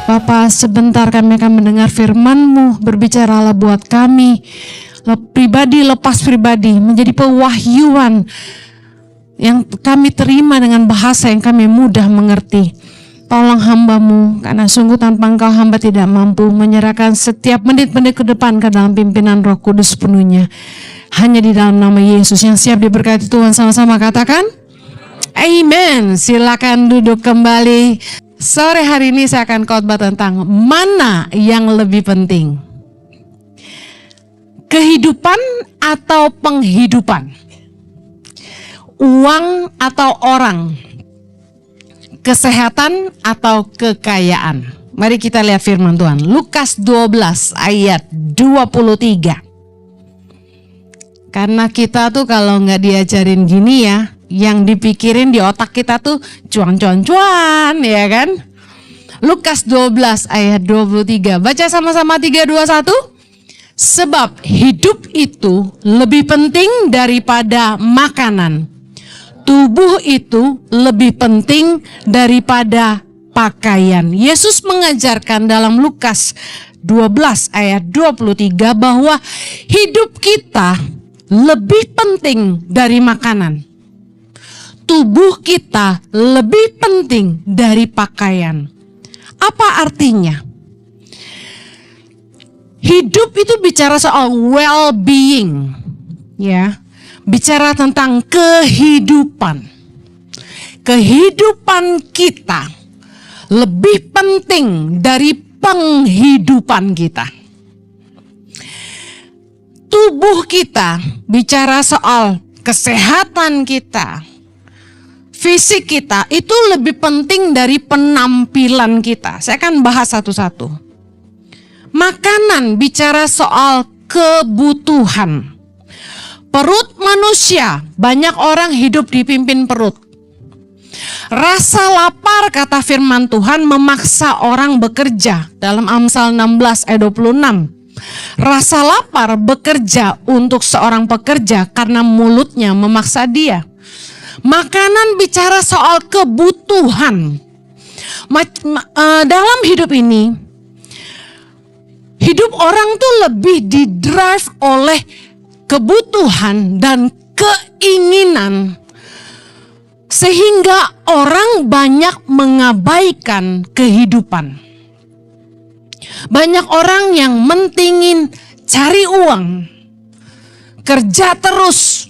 Bapa, sebentar kami akan mendengar firman-Mu, berbicaralah buat kami, pribadi lepas pribadi, menjadi pewahyuan yang kami terima dengan bahasa yang kami mudah mengerti. Tolong hamba-Mu, karena sungguh tanpa Engkau hamba tidak mampu menyerahkan setiap menit-menit ke depan ke dalam pimpinan Roh Kudus penuhnya. Hanya di dalam nama Yesus yang siap diberkati Tuhan, sama-sama katakan Amen. Silakan duduk kembali. Sore hari ini saya akan khotbah tentang mana yang lebih penting, kehidupan atau penghidupan, uang atau orang, kesehatan atau kekayaan. Mari kita lihat firman Tuhan. Lukas 12 ayat 23. Karena kita tuh kalau nggak diajarin gini ya, yang dipikirin di otak kita tuh cuan-cuan-cuan, ya kan? Lukas 12 ayat 23. Baca sama-sama 3, 2, 1. Sebab hidup itu lebih penting daripada makanan. Tubuh itu lebih penting daripada pakaian. Yesus mengajarkan dalam Lukas 12 ayat 23 bahwa hidup kita lebih penting dari makanan. Tubuh kita lebih penting dari pakaian. Apa artinya? Hidup itu bicara soal well-being, ya. Bicara tentang kehidupan. Kehidupan kita lebih penting dari penghidupan kita. Tubuh kita bicara soal kesehatan kita. Fisik kita itu lebih penting dari penampilan kita. Saya akan bahas satu-satu. Makanan bicara soal kebutuhan. Perut manusia, banyak orang hidup dipimpin perut. Rasa lapar, kata firman Tuhan, memaksa orang bekerja. Dalam Amsal 16 ayat 26. Rasa lapar bekerja untuk seorang pekerja karena mulutnya memaksa dia. Makanan bicara soal kebutuhan. Dalam hidup ini, hidup orang tuh lebih didrive oleh kebutuhan dan keinginan, sehingga orang banyak mengabaikan kehidupan. Banyak orang yang mentingin cari uang, kerja terus,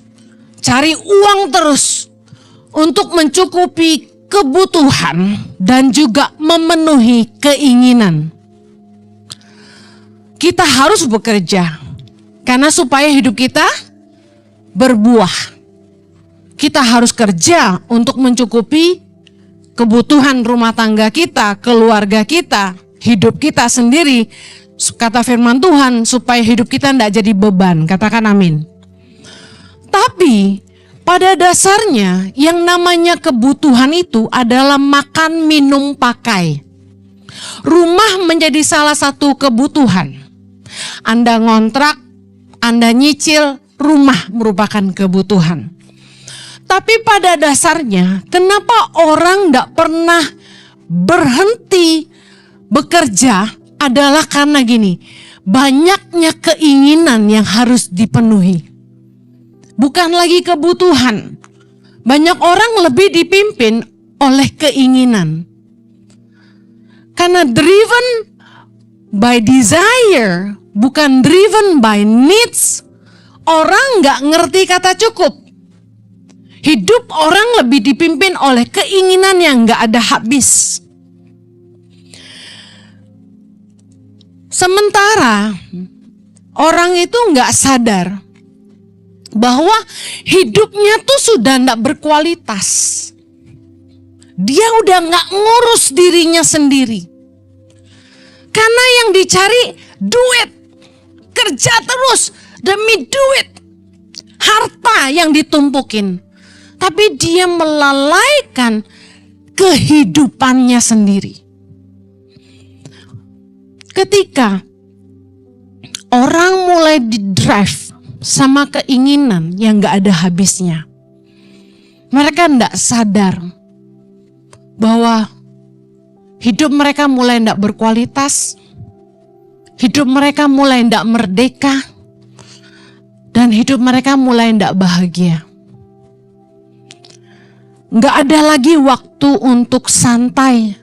cari uang terus untuk mencukupi kebutuhan dan juga memenuhi keinginan. Kita harus bekerja karena supaya hidup kita berbuah. Kita harus kerja untuk mencukupi kebutuhan rumah tangga kita, keluarga kita, hidup kita sendiri. Kata firman Tuhan, supaya hidup kita tidak jadi beban. Katakan amin. Tapi pada dasarnya yang namanya kebutuhan itu adalah makan, minum, pakai. Rumah menjadi salah satu kebutuhan. Anda ngontrak, Anda nyicil, rumah merupakan kebutuhan. Tapi pada dasarnya, kenapa orang tidak pernah berhenti bekerja adalah karena gini, banyaknya keinginan yang harus dipenuhi. Bukan lagi kebutuhan. Banyak orang lebih dipimpin oleh keinginan. Karena driven by desire, bukan driven by needs. Orang gak ngerti kata cukup. Hidup orang lebih dipimpin oleh keinginan yang gak ada habis. Sementara orang itu gak sadar bahwa hidupnya tuh sudah gak berkualitas. Dia udah gak ngurus dirinya sendiri. Karena yang dicari duit, kerja terus demi duit, harta yang ditumpukin. Tapi dia melalaikan kehidupannya sendiri. Ketika orang mulai didrive sama keinginan yang gak ada habisnya, mereka gak sadar bahwa hidup mereka mulai tidak berkualitas, hidup mereka mulai tidak merdeka, dan hidup mereka mulai tidak bahagia. Nggak ada lagi waktu untuk santai,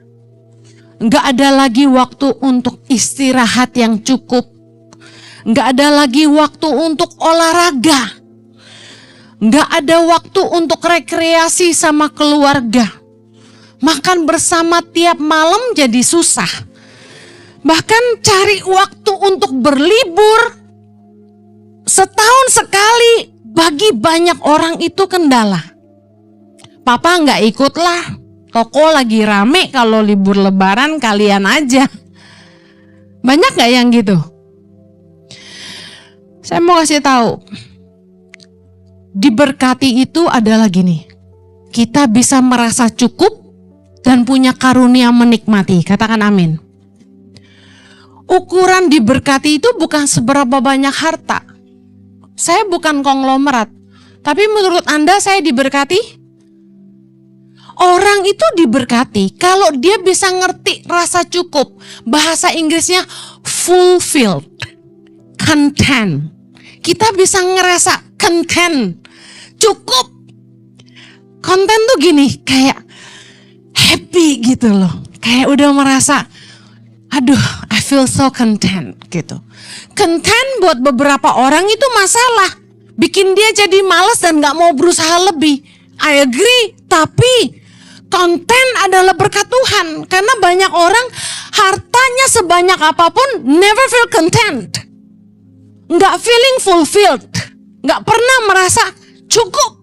nggak ada lagi waktu untuk istirahat yang cukup, nggak ada lagi waktu untuk olahraga, nggak ada waktu untuk rekreasi sama keluarga. Makan bersama tiap malam jadi susah. Bahkan cari waktu untuk berlibur setahun sekali bagi banyak orang itu kendala. Papa nggak ikutlah, toko lagi rame, kalau libur lebaran kalian aja. Banyak nggak yang gitu? Saya mau kasih tahu, diberkati itu adalah gini, kita bisa merasa cukup dan punya karunia menikmati. Katakan amin. Ukuran diberkati itu bukan seberapa banyak harta. Saya bukan konglomerat, tapi menurut Anda saya diberkati? Orang itu diberkati kalau dia bisa ngerti rasa cukup. Bahasa Inggrisnya fulfilled, content. Kita bisa ngerasa content, cukup. Konten tuh gini, kayak happy gitu loh. Kayak udah merasa, aduh, I feel so content gitu. Content buat beberapa orang itu masalah, bikin dia jadi malas dan gak mau berusaha lebih. I agree, tapi konten adalah berkat Tuhan. Karena banyak orang hartanya sebanyak apapun never feel content, gak feeling fulfilled, gak pernah merasa cukup.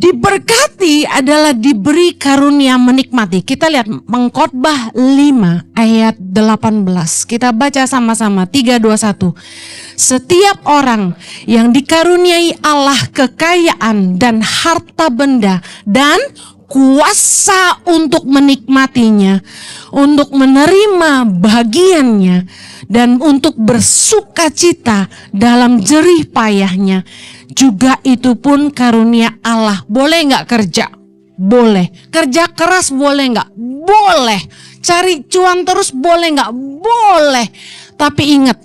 Diberkati adalah diberi karunia menikmati. Kita lihat Pengkhotbah 5 ayat 18. Kita baca sama-sama 3, 2, 1. Setiap orang yang dikaruniai Allah kekayaan dan harta benda dan kuasa untuk menikmatinya, untuk menerima bagiannya, dan untuk bersukacita dalam jerih payahnya, juga itu pun karunia Allah. Boleh nggak kerja? Boleh. Kerja keras boleh nggak? Boleh. Cari cuan terus boleh nggak? Boleh. Tapi ingat,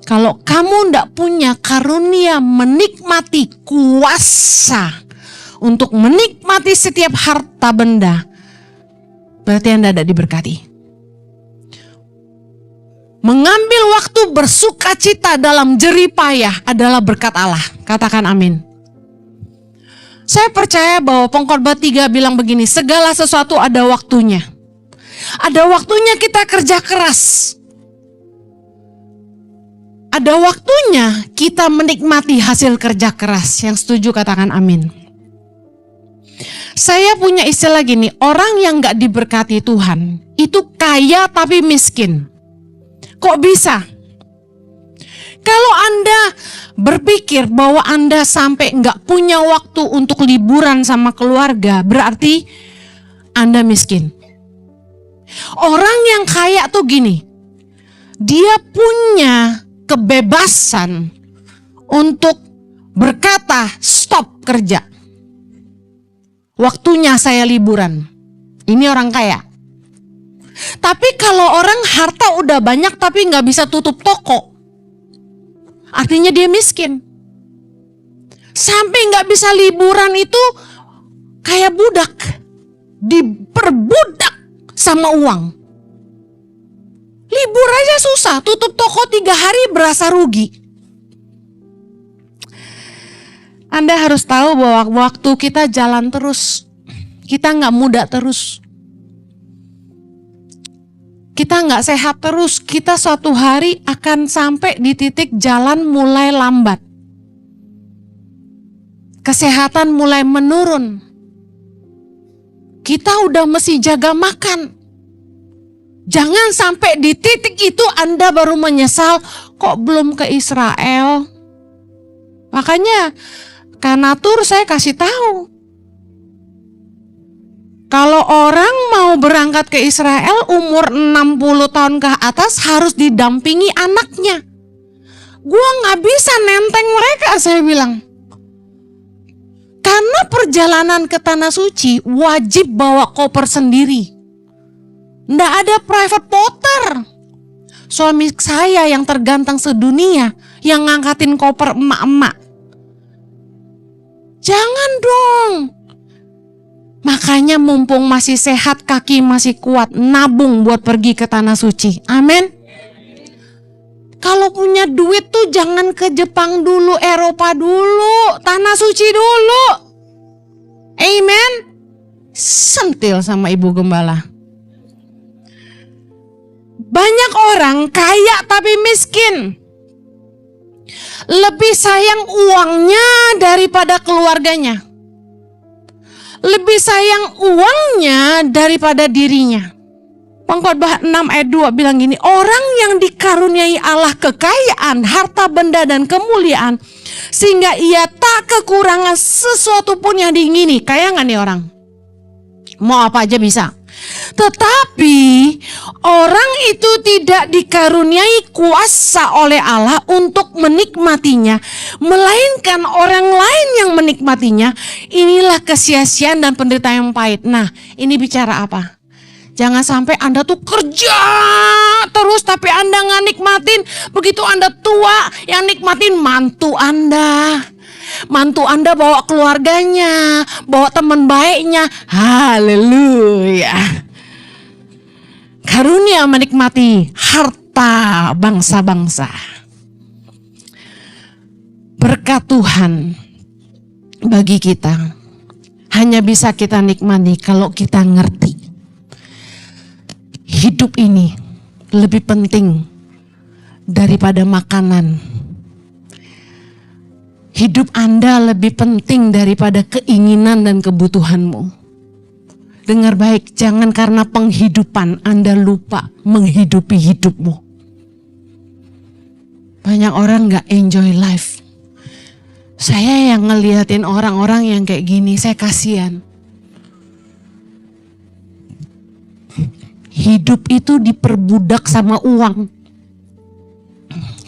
kalau kamu nggak punya karunia menikmati kuasa untuk menikmati setiap harta benda, berarti Anda tidak diberkati. Mengambil waktu bersukacita dalam jerih payah adalah berkat Allah. Katakan amin. Saya percaya bahwa Pengkhotbah 3 bilang begini, segala sesuatu ada waktunya. Ada waktunya kita kerja keras. Ada waktunya kita menikmati hasil kerja keras. Yang setuju katakan amin. Saya punya istilah gini, orang yang gak diberkati Tuhan itu kaya tapi miskin. Kok bisa? Kalau Anda berpikir bahwa Anda sampai nggak punya waktu untuk liburan sama keluarga, berarti Anda miskin. Orang yang kaya tuh gini, dia punya kebebasan untuk berkata stop kerja. Waktunya saya liburan. Ini orang kaya. Tapi kalau orang harta udah banyak tapi nggak bisa tutup toko, artinya dia miskin. Sampai nggak bisa liburan itu kayak budak, diperbudak sama uang. Libur aja susah, tutup toko 3 hari berasa rugi. Anda harus tahu bahwa waktu kita jalan terus, kita nggak muda terus. Kita nggak sehat terus, kita suatu hari akan sampai di titik jalan mulai lambat. Kesehatan mulai menurun. Kita udah mesti jaga makan. Jangan sampai di titik itu Anda baru menyesal, kok belum ke Israel. Makanya Kanatur saya kasih tahu. Kalau orang mau berangkat ke Israel umur 60 tahun ke atas harus didampingi anaknya. Gua gak bisa nenteng mereka, saya bilang. Karena perjalanan ke Tanah Suci wajib bawa koper sendiri. Nggak ada private porter. Suami saya yang terganteng sedunia yang ngangkatin koper emak-emak. Jangan dong. Makanya mumpung masih sehat, kaki masih kuat, nabung buat pergi ke Tanah Suci. Amin. Kalau punya duit tuh jangan ke Jepang dulu, Eropa dulu, Tanah Suci dulu. Amen. Sentil sama Ibu Gembala. Banyak orang kaya tapi miskin. Lebih sayang uangnya daripada keluarganya. Lebih sayang uangnya daripada dirinya. Pengkhotbah 6 ayat 2 bilang gini, orang yang dikaruniai Allah kekayaan, harta benda dan kemuliaan, sehingga ia tak kekurangan sesuatu pun yang diingini. Kaya gak nih orang? Mau apa aja bisa. Tetapi orang itu tidak dikaruniai kuasa oleh Allah untuk menikmatinya, melainkan orang lain yang menikmatinya. Inilah kesia-siaan dan penderitaan yang pahit. Nah, ini bicara apa? Jangan sampai Anda tuh kerja terus tapi Anda gak nikmatin. Begitu Anda tua, yang nikmatin mantu Anda. Mantu Anda bawa keluarganya, bawa teman baiknya. Haleluya. Karunia menikmati harta bangsa-bangsa. Berkat Tuhan bagi kita hanya bisa kita nikmati kalau kita ngerti. Hidup ini lebih penting daripada makanan. Hidup Anda lebih penting daripada keinginan dan kebutuhanmu. Dengar baik, jangan karena penghidupan Anda lupa menghidupi hidupmu. Banyak orang gak enjoy life. Saya yang ngeliatin orang-orang yang kayak gini, saya kasihan. Hidup itu diperbudak sama uang.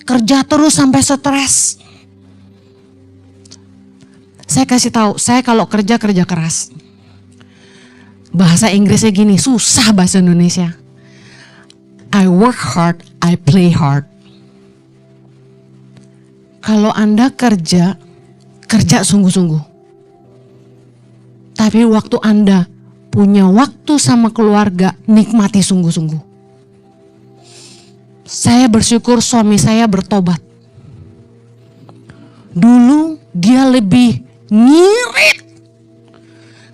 Kerja terus sampai stres. Saya kasih tahu, saya kalau kerja keras. Bahasa Inggrisnya gini, susah bahasa Indonesia. I work hard, I play hard. Kalau Anda kerja sungguh-sungguh. Tapi waktu Anda punya waktu sama keluarga, nikmati sungguh-sungguh. Saya bersyukur suami saya bertobat. Dulu dia lebih ngirit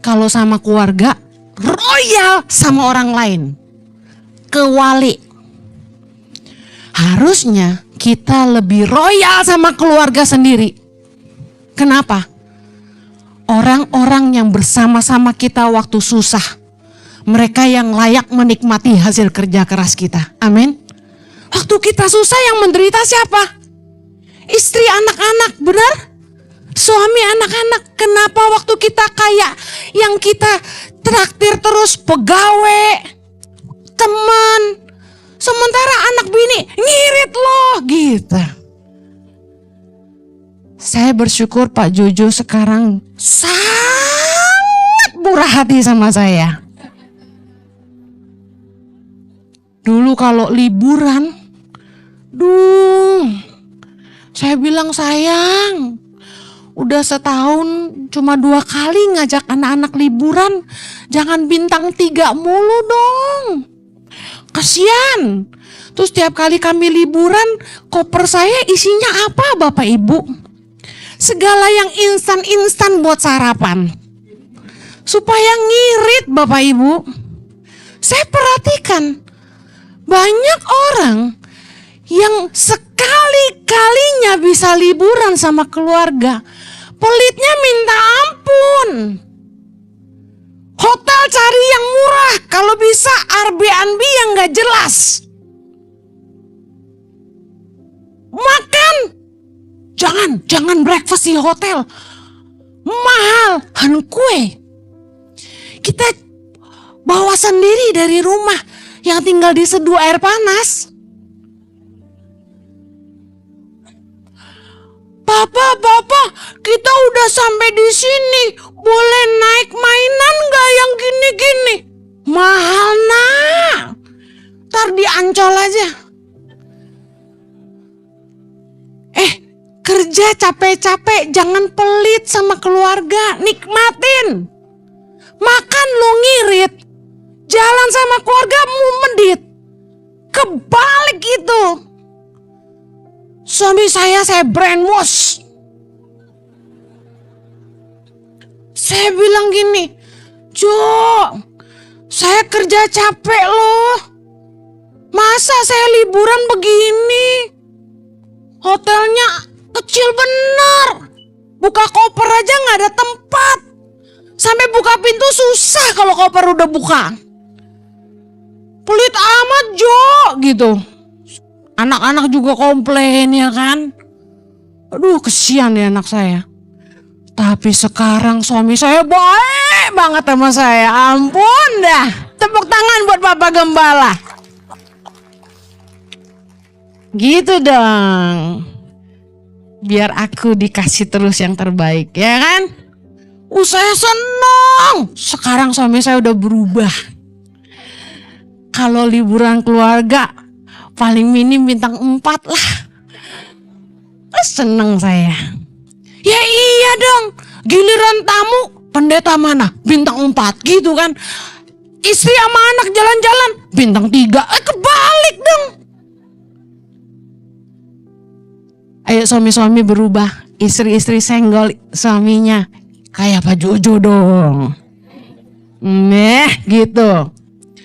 kalau sama keluarga, royal sama orang lain. Kewalik. Harusnya kita lebih royal sama keluarga sendiri. Kenapa? Orang-orang yang bersama-sama kita waktu susah, mereka yang layak menikmati hasil kerja keras kita. Amin. Waktu kita susah yang menderita siapa? Istri, anak-anak, benar? Suami, anak-anak. Kenapa waktu kita kaya yang kita traktir terus pegawai, teman, sementara anak bini ngirit loh gitu. Saya bersyukur Pak Jojo sekarang sangat murah hati sama saya. Dulu kalau liburan, saya bilang sayang, udah setahun cuma 2 kali ngajak anak-anak liburan, jangan bintang 3 mulu dong. Kasian. Terus tiap kali kami liburan, koper saya isinya apa Bapak Ibu? Segala yang instan-instan buat sarapan. Supaya ngirit Bapak Ibu. Saya perhatikan banyak orang yang sekali-kalinya bisa liburan sama keluarga, pelitnya minta ampun. Hotel cari yang murah, kalau bisa Airbnb yang gak jelas. Makan, jangan breakfast di hotel, mahal, kue. Kita bawa sendiri dari rumah yang tinggal diseduh air panas. Bapak, kita udah sampai di sini. Boleh naik mainan nggak yang gini-gini? Mahal nak. Ntar di Ancol aja. Kerja capek-capek, jangan pelit sama keluarga, nikmatin. Makan lu ngirit, jalan sama keluargamu medit. Kebalik itu. Suami saya brainwash. Saya bilang gini, Jo, saya kerja capek loh. Masa saya liburan begini? Hotelnya kecil bener. Buka koper aja gak ada tempat. Sampai buka pintu susah kalau koper udah buka. Pelit amat Jo gitu. Anak-anak juga komplain ya kan. Aduh kesian ya anak saya. Tapi sekarang suami saya baik banget sama saya. Ampun dah. Tepuk tangan buat Bapak Gembala. Gitu dong. Biar aku dikasih terus yang terbaik ya kan. Saya senang. Sekarang suami saya udah berubah. Kalau liburan keluarga paling minim bintang 4 lah. Seneng saya. Ya iya dong. Giliran tamu pendeta mana? Bintang 4 gitu kan. Istri sama anak jalan-jalan bintang 3. Kebalik dong. Ayo suami-suami berubah. Istri-istri senggol suaminya. Kayak Pak Jojo dong. Gitu.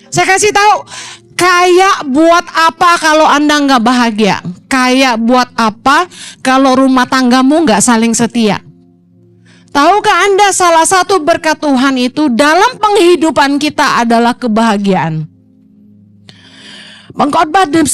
Saya kasih tahu. Kayak buat apa kalau Anda nggak bahagia? Kayak buat apa kalau rumah tanggamu nggak saling setia? Tahukah Anda salah satu berkat Tuhan itu dalam penghidupan kita adalah kebahagiaan? Pengkhotbah 9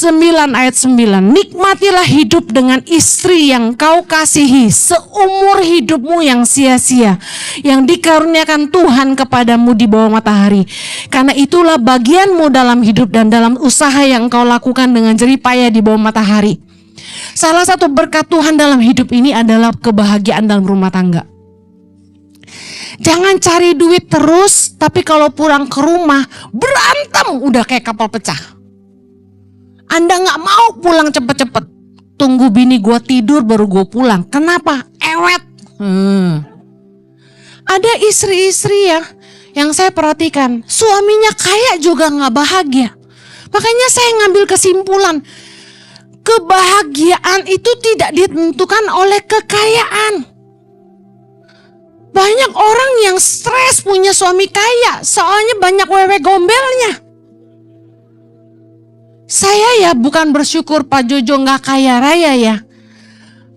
ayat 9. Nikmatilah hidup dengan istri yang kau kasihi seumur hidupmu yang sia-sia, yang dikaruniakan Tuhan kepadamu di bawah matahari. Karena itulah bagianmu dalam hidup dan dalam usaha yang kau lakukan dengan jerih payah di bawah matahari. Salah satu berkat Tuhan dalam hidup ini adalah kebahagiaan dalam rumah tangga. Jangan cari duit terus, tapi kalau pulang ke rumah berantem udah kayak kapal pecah. Anda gak mau pulang cepet-cepet. Tunggu bini gue tidur baru gue pulang. Kenapa? Ewet. Ada istri-istri ya yang saya perhatikan, suaminya kaya juga gak bahagia. Makanya saya ngambil kesimpulan, kebahagiaan itu tidak ditentukan oleh kekayaan. Banyak orang yang stres punya suami kaya, soalnya banyak wewe gombelnya. Saya ya bukan bersyukur Pak Jojo gak kaya raya ya.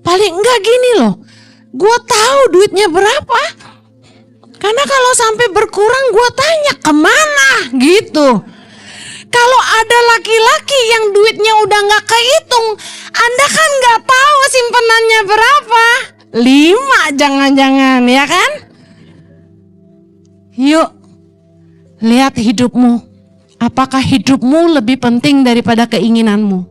Paling enggak gini loh, gue tahu duitnya berapa. Karena kalau sampai berkurang gue tanya kemana gitu. Kalau ada laki-laki yang duitnya udah gak kehitung, Anda kan gak tahu simpenannya berapa. 5 jangan-jangan ya kan. Yuk lihat hidupmu. Apakah hidupmu lebih penting daripada keinginanmu?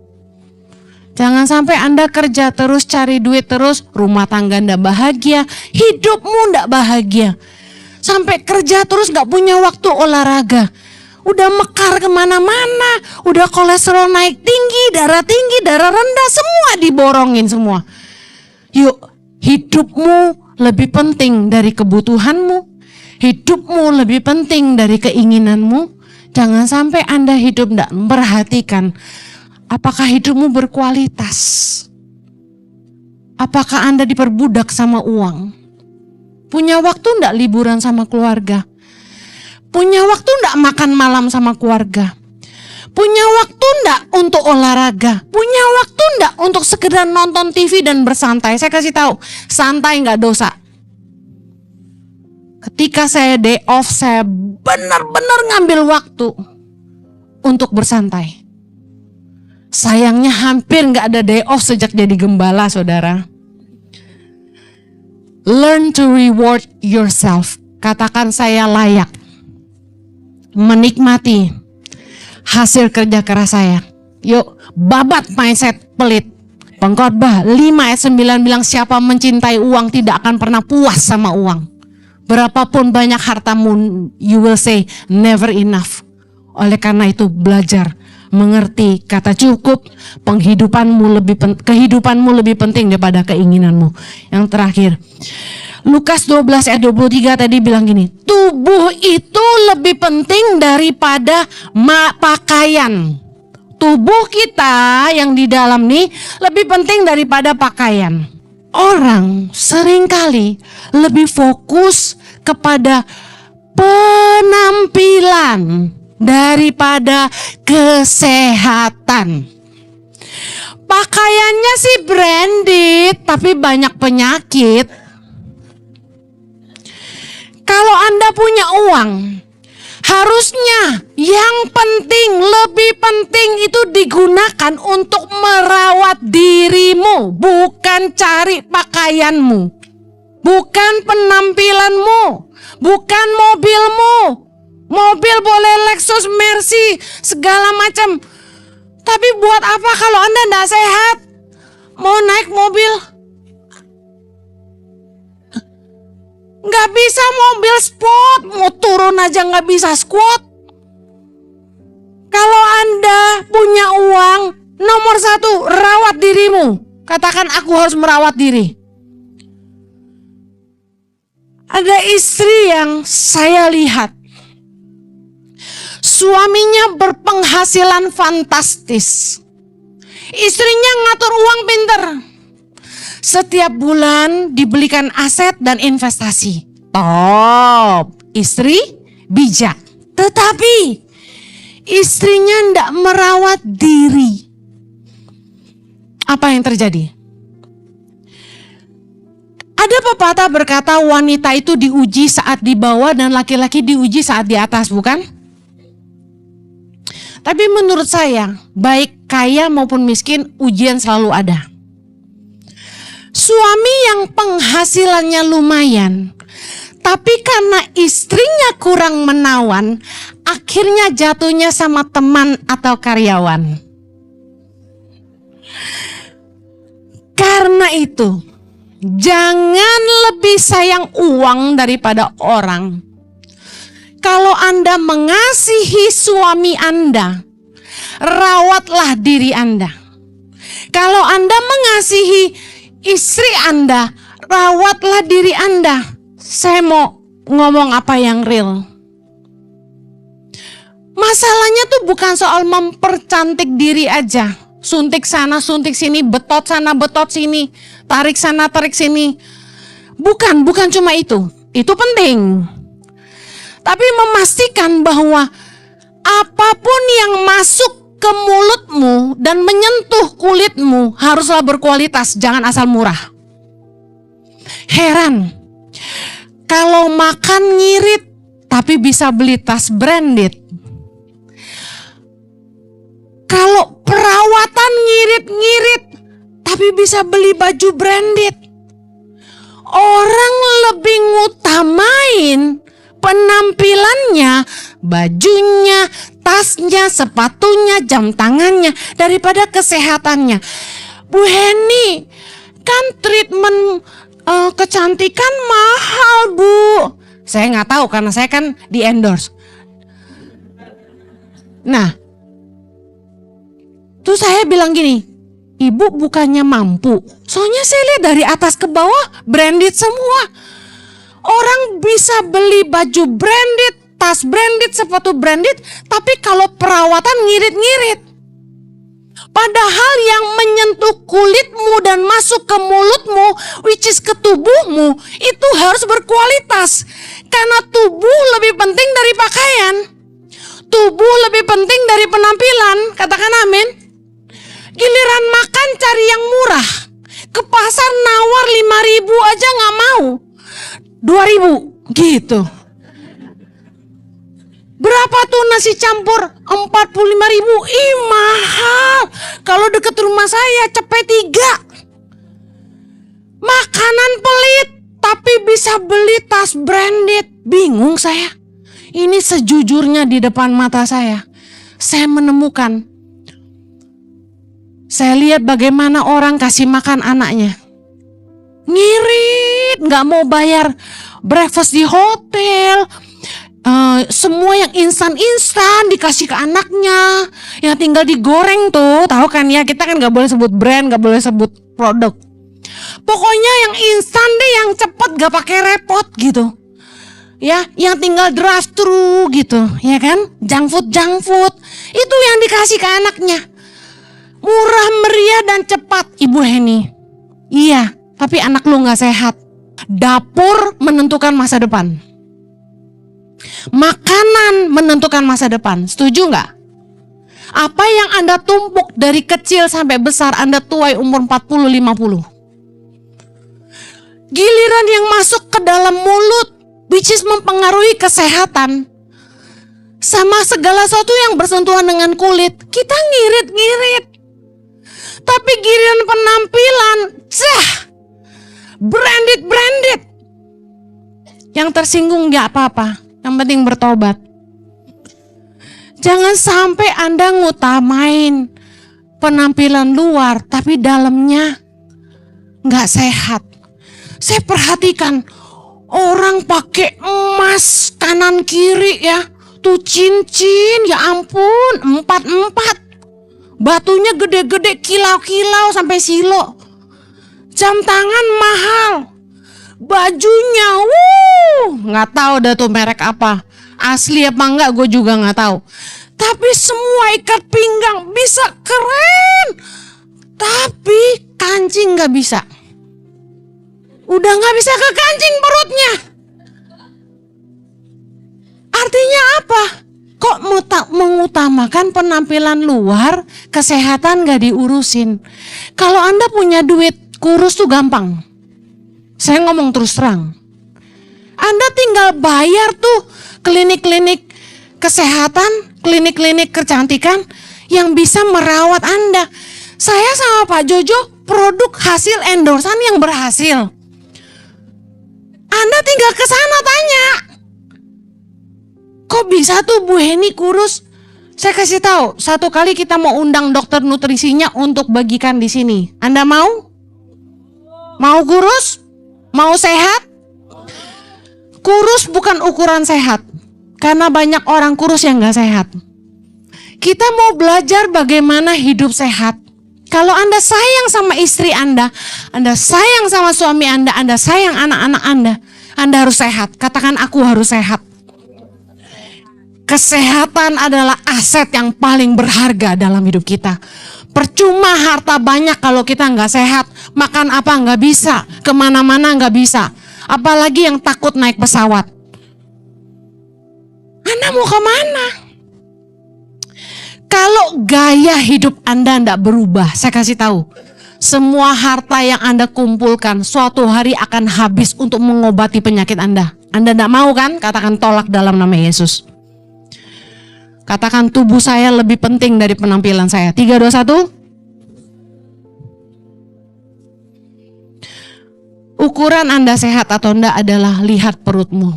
Jangan sampai Anda kerja terus, cari duit terus, rumah tangga ndak bahagia, hidupmu ndak bahagia. Sampai kerja terus gak punya waktu olahraga. Udah mekar kemana-mana, udah kolesterol naik tinggi, darah rendah, semua diborongin semua. Yuk, hidupmu lebih penting dari kebutuhanmu. Hidupmu lebih penting dari keinginanmu. Jangan sampai Anda hidup tidak memperhatikan apakah hidupmu berkualitas. Apakah Anda diperbudak sama uang? Punya waktu tidak liburan sama keluarga? Punya waktu tidak makan malam sama keluarga? Punya waktu tidak untuk olahraga? Punya waktu tidak untuk sekedar nonton TV dan bersantai? Saya kasih tahu, santai nggak dosa. Ketika saya day off, saya benar-benar ngambil waktu untuk bersantai. Sayangnya hampir gak ada day off sejak jadi gembala, saudara. Learn to reward yourself. Katakan saya layak menikmati hasil kerja keras saya. Yuk, babat mindset pelit. Pengkhotbah 5 ayat 9 bilang siapa mencintai uang tidak akan pernah puas sama uang. Berapapun banyak hartamu, you will say never enough. Oleh karena itu belajar mengerti kata cukup, kehidupanmu lebih penting daripada keinginanmu. Yang terakhir, Lukas 12 ayat 23 tadi bilang gini, tubuh itu lebih penting daripada pakaian. Tubuh kita yang di dalam nih lebih penting daripada pakaian. Orang seringkali lebih fokus kepada penampilan daripada kesehatan. Pakaiannya sih branded, tapi banyak penyakit. Kalau Anda punya uang, harusnya yang penting, lebih penting itu digunakan untuk merawat dirimu, bukan cari pakaianmu, bukan penampilanmu, bukan mobilmu. Mobil boleh Lexus, Mercy, segala macam. Tapi buat apa kalau Anda tidak sehat? Mau naik mobil, nggak bisa mobil sport, mau turun aja nggak bisa squat. Kalau Anda punya uang, nomor 1, rawat dirimu. Katakan aku harus merawat diri. Ada istri yang saya lihat, suaminya berpenghasilan fantastis. Istrinya ngatur uang pinter. Setiap bulan dibelikan aset dan investasi. Top. Istri bijak. Tetapi istrinya tidak merawat diri. Apa yang terjadi? Ada pepatah berkata wanita itu diuji saat di bawah dan laki-laki diuji saat di atas, bukan? Tapi menurut saya, baik kaya maupun miskin, ujian selalu ada. Suami yang penghasilannya lumayan, tapi karena istrinya kurang menawan, akhirnya jatuhnya sama teman atau karyawan. Karena itu, jangan lebih sayang uang daripada orang. Kalau Anda mengasihi suami Anda, rawatlah diri Anda. Kalau Anda mengasihi istri Anda, rawatlah diri Anda. Saya mau ngomong apa yang real. Masalahnya tuh bukan soal mempercantik diri aja. Suntik sana, suntik sini, betot sana, betot sini, tarik sana, tarik sini. Bukan cuma itu. Itu penting. Tapi memastikan bahwa apapun yang masuk ke mulutmu dan menyentuh kulitmu haruslah berkualitas, jangan asal murah. Heran, kalau makan ngirit tapi bisa beli tas branded. Kalau perawatan ngirit-ngirit tapi bisa beli baju branded. Orang lebih ngutamain penampilannya, bajunya, tasnya, sepatunya, jam tangannya daripada kesehatannya. Bu Heni, kan treatment kecantikan mahal, Bu. Saya nggak tahu karena saya kan di endorse. Nah, tuh saya bilang gini, Ibu bukannya mampu. Soalnya saya lihat dari atas ke bawah branded semua. Orang bisa beli baju branded, tas branded, sepatu branded, tapi kalau perawatan ngirit-ngirit. Padahal yang menyentuh kulitmu dan masuk ke mulutmu, which is ke tubuhmu, itu harus berkualitas. Karena tubuh lebih penting dari pakaian. Tubuh lebih penting dari penampilan, katakan amin. Giliran makan cari yang murah. Ke pasar nawar 5.000 aja gak mau. 2.000 gitu. Berapa tuh nasi campur? 45.000. Ih mahal. Kalau deket rumah saya cepet 3. Makanan pelit tapi bisa beli tas branded. Bingung saya. Ini sejujurnya di depan mata saya menemukan Saya lihat bagaimana orang kasih makan anaknya. Ngirit, gak mau bayar breakfast di hotel. Semua yang instan-instan dikasih ke anaknya. Yang tinggal digoreng tuh, tahu kan ya, kita kan gak boleh sebut brand, gak boleh sebut produk. Pokoknya yang instan deh, yang cepet gak pakai repot gitu. Ya, yang tinggal drive thru gitu, ya kan? Junk food. Itu yang dikasih ke anaknya. Murah, meriah, dan cepat, Ibu Heni. Iya, tapi anak lu gak sehat. Dapur menentukan masa depan. Makanan menentukan masa depan. Setuju gak? Apa yang Anda tumpuk dari kecil sampai besar, Anda tuai umur 40-50. Giliran yang masuk ke dalam mulut, which is mempengaruhi kesehatan, sama segala sesuatu yang bersentuhan dengan kulit, kita ngirit-ngirit. Tapi giliran penampilan, branded. Yang tersinggung gak apa-apa, yang penting bertobat. Jangan sampai Anda ngutamain penampilan luar, tapi dalamnya gak sehat. Saya perhatikan orang pakai emas kanan kiri ya, tuh cincin, ya ampun, 4. Batunya gede-gede, kilau-kilau sampai silo. Jam tangan mahal. Bajunya, nggak tahu dah tuh merek apa. Asli apa enggak gue juga nggak tahu. Tapi semua ikat pinggang bisa keren. Tapi kancing nggak bisa. Udah nggak bisa ke kancing perutnya. Artinya apa? Kok mengutamakan penampilan luar, kesehatan gak diurusin. Kalau Anda punya duit, kurus tuh gampang. Saya ngomong terus terang. Anda tinggal bayar tuh klinik-klinik kesehatan, klinik-klinik kecantikan yang bisa merawat Anda. Saya sama Pak Jojo produk hasil endorsan yang berhasil. Anda tinggal ke sana tanya. Kok bisa tuh Bu Heni kurus? Saya kasih tahu, satu kali kita mau undang dokter nutrisinya untuk bagikan di sini. Anda mau? Mau kurus? Mau sehat? Kurus bukan ukuran sehat. Karena banyak orang kurus yang gak sehat. Kita mau belajar bagaimana hidup sehat. Kalau Anda sayang sama istri Anda sayang sama suami Anda sayang anak-anak Anda harus sehat. Katakan aku harus sehat. Kesehatan adalah aset yang paling berharga dalam hidup kita. Percuma harta banyak kalau kita nggak sehat. Makan apa nggak bisa, kemana-mana nggak bisa. Apalagi yang takut naik pesawat. Anda mau kemana? Kalau gaya hidup Anda nggak berubah, saya kasih tahu. Semua harta yang Anda kumpulkan suatu hari akan habis untuk mengobati penyakit Anda. Anda nggak mau kan? Katakan tolak dalam nama Yesus. Katakan tubuh saya lebih penting dari penampilan saya. 3, 2, 1. Ukuran Anda sehat atau enggak adalah lihat perutmu.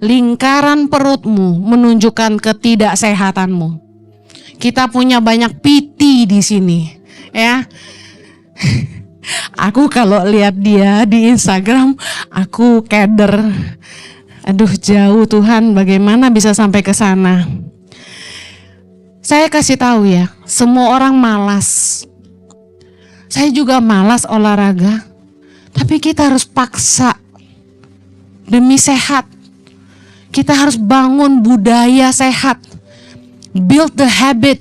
Lingkaran perutmu menunjukkan ketidaksehatanmu. Kita punya banyak PT di sini, ya. Aku kalau lihat dia di Instagram, aku keder. Aduh jauh Tuhan, bagaimana bisa sampai ke sana? Saya kasih tahu ya, semua orang malas. Saya juga malas olahraga. Tapi kita harus paksa demi sehat. Kita harus bangun budaya sehat. Build the habit.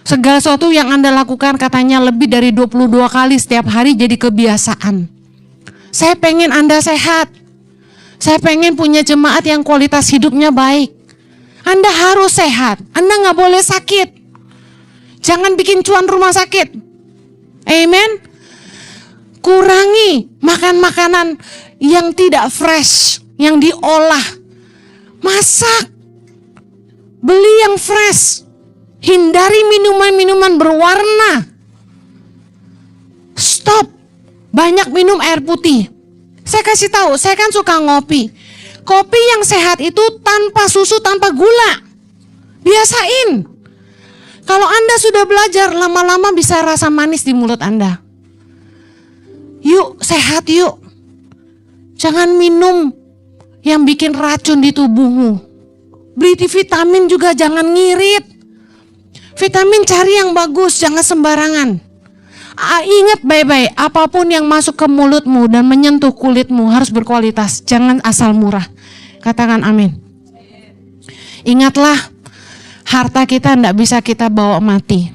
Segala sesuatu yang Anda lakukan katanya lebih dari 22 kali setiap hari jadi kebiasaan. Saya pengen Anda sehat. Saya pengen punya jemaat yang kualitas hidupnya baik. Anda harus sehat. Anda gak boleh sakit. Jangan bikin cuan rumah sakit. Amen. Kurangi makan makanan yang tidak fresh, yang diolah. Masak. Beli yang fresh. Hindari minuman-minuman berwarna. Stop. Banyak minum air putih. Saya kasih tahu, saya kan suka ngopi. Kopi yang sehat itu tanpa susu, tanpa gula. Biasain. Kalau Anda sudah belajar, lama-lama bisa rasa manis di mulut Anda. Yuk, sehat yuk. Jangan minum yang bikin racun di tubuhmu. Beli vitamin juga jangan ngirit. Vitamin cari yang bagus, jangan sembarangan. Ingat baik-baik, apapun yang masuk ke mulutmu dan menyentuh kulitmu harus berkualitas. Jangan asal murah. Katakan amin. Ingatlah, harta kita tidak bisa kita bawa mati.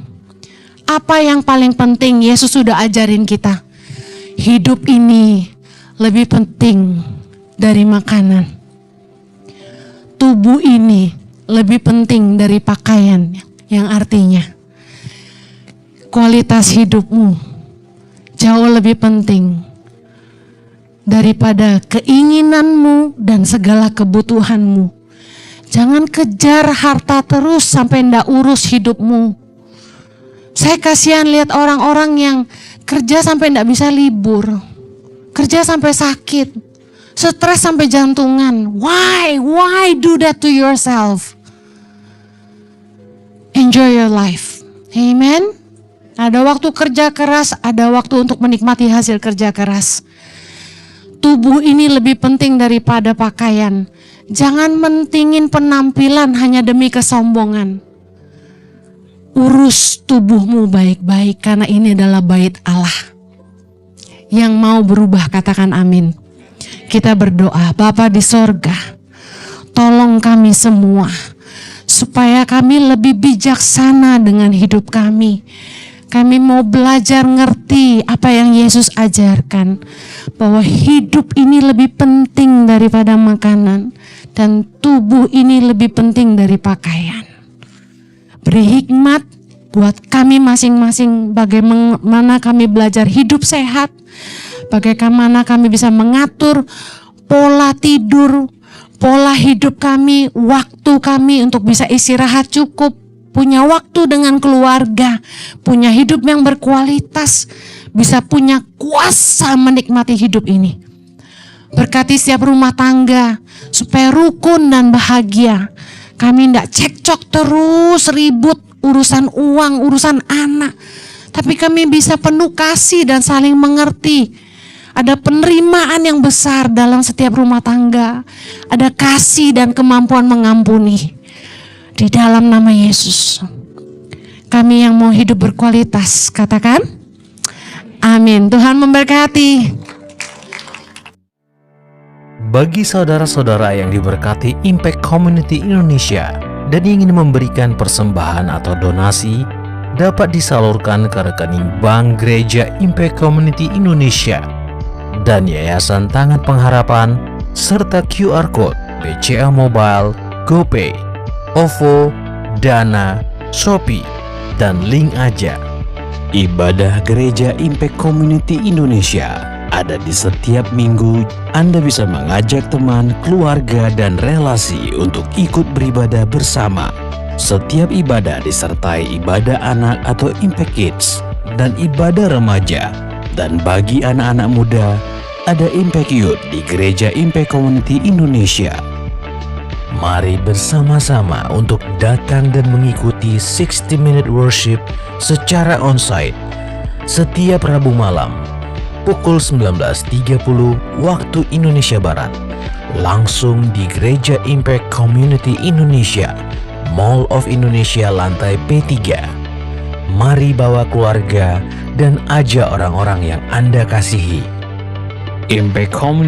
Apa yang paling penting Yesus sudah ajarin kita. Hidup ini lebih penting dari makanan. Tubuh ini lebih penting dari pakaian, yang artinya kualitas hidupmu jauh lebih penting daripada keinginanmu dan segala kebutuhanmu. Jangan kejar harta terus sampai ndak urus hidupmu. Saya kasihan lihat orang-orang yang kerja sampai ndak bisa libur, kerja sampai sakit, stres sampai jantungan. Why do that to yourself? Enjoy your life. Amen. Ada waktu kerja keras, ada waktu untuk menikmati hasil kerja keras. Tubuh ini lebih penting daripada pakaian. Jangan mentingin penampilan hanya demi kesombongan. Urus tubuhmu baik-baik karena ini adalah bait Allah. Yang mau berubah katakan amin. Kita berdoa, Bapa di sorga, tolong kami semua supaya kami lebih bijaksana dengan hidup kami. Kami mau belajar ngerti apa yang Yesus ajarkan. Bahwa hidup ini lebih penting daripada makanan. Dan tubuh ini lebih penting dari pakaian. Beri hikmat buat kami masing-masing. Bagaimana kami belajar hidup sehat. Bagaimana kami bisa mengatur pola tidur, pola hidup kami, waktu kami untuk bisa istirahat cukup. Punya waktu dengan keluarga, punya hidup yang berkualitas, bisa punya kuasa menikmati hidup ini. Berkati setiap rumah tangga, supaya rukun dan bahagia. Kami tidak cekcok terus, ribut, urusan uang, urusan anak. Tapi kami bisa penuh kasih dan saling mengerti. Ada penerimaan yang besar dalam setiap rumah tangga. Ada kasih dan kemampuan mengampuni. Di dalam nama Yesus, kami yang mau hidup berkualitas, katakan amin. Tuhan memberkati. Bagi saudara-saudara yang diberkati Impact Community Indonesia dan ingin memberikan persembahan atau donasi, dapat disalurkan ke rekening Bank Gereja Impact Community Indonesia dan Yayasan Tangan Pengharapan serta QR Code BCA Mobile, GoPay, OVO, Dana, Shopee, dan link aja. Ibadah Gereja Impact Community Indonesia ada di setiap minggu. Anda bisa mengajak teman, keluarga, dan relasi untuk ikut beribadah bersama. Setiap ibadah disertai ibadah anak atau Impact Kids dan ibadah remaja. Dan bagi anak-anak muda, ada Impact Youth di Gereja Impact Community Indonesia. Mari bersama-sama untuk datang dan mengikuti 60 Minute Worship secara onsite setiap Rabu malam pukul 19.30 waktu Indonesia Barat, langsung di Gereja Impact Community Indonesia, Mall of Indonesia lantai P3. Mari bawa keluarga dan ajak orang-orang yang Anda kasihi. Impact Community